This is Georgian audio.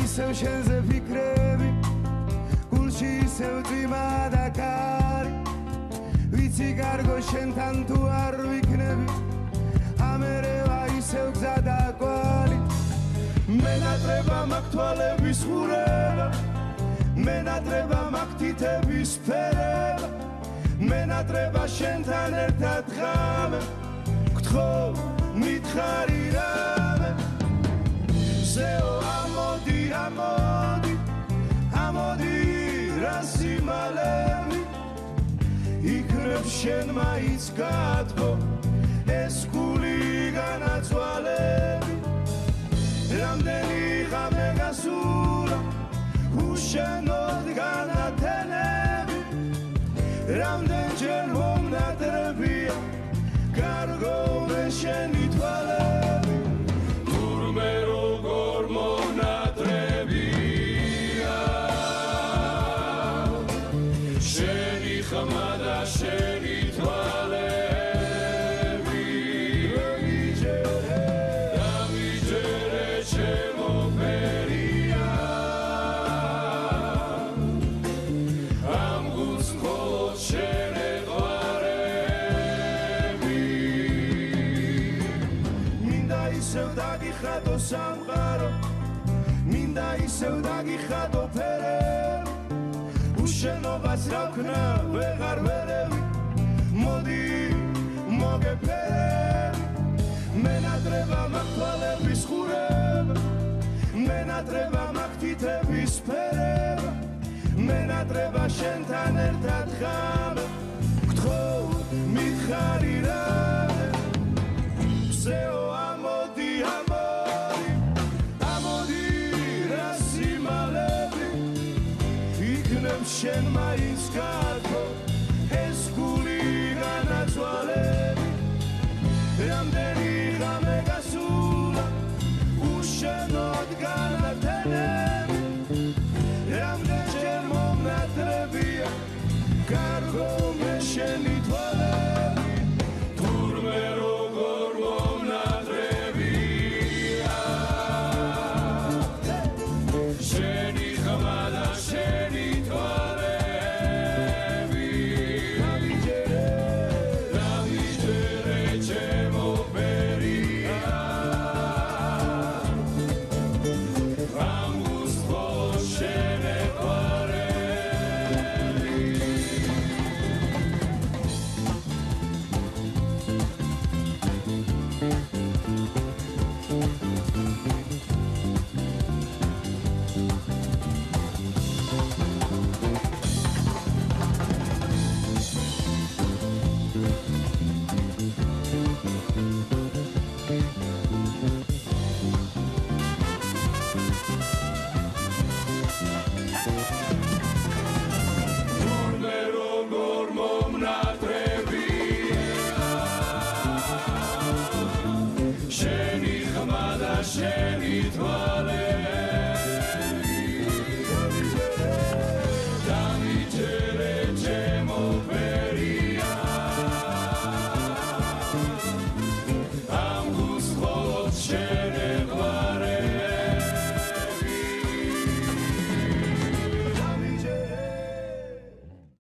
ისევ შენზე ფიქრები გულში ისევ ძიმა და კარი ვიცი კარგო შენთან თუ არ ვიქნები ამერევა ისევ გზა და კვალი მენატრება მაქვს თვალების ხურება მენატრება მაქვს თითების ფერება მენატრება შენთან ერთად ღამე გთხოვ მითხარი რამე ზეო ამოდი ამოდი ამოდი რასიმალები იქნებ შენ მაინც გათბო ეს გული განაწვალები რამდენი ღამე გასულა უშენოდ განათენები რამდენჯერ მომნატრებია კარგო მე შენი თვალები თურმე როგორ მომნატრებია შენი ხმა და შენი თვალები დამიჯერე ჩემო ფერია ამ გულს მხოლოდ შენ ეყვარები მინდა ისევ დაგიხადო სამყარო მინდა ისევ დაგიხადო ფერები უშენობას რა ვქნა ვეღარ ვერევი მოდი მოგეფერები მენატრება მაქვს თვალების ხურება მენატრება მაქვს თითების ფერება მენატრება შენთან ერთად ღამე გთხოვ მითხარი რამე ზეო ამოდი ამოდი ამოდი რასიმალები იქნებ შენ მაინც გათბო ეს გული განაწვალები რამდენი ღამე გასულა უშენოდ განათენები რამდენჯერ მომნატრებია კარგო მე შენი თვალები თურმე როგორ მომნატრებია შენი ხმა და შენი თვალები დამიჯერე ჩემო ფერია ამ გულს მხოლოდ შენ ეყვარები თურმე როგორ მომნატრებია შენი ხმა და შენი თვალები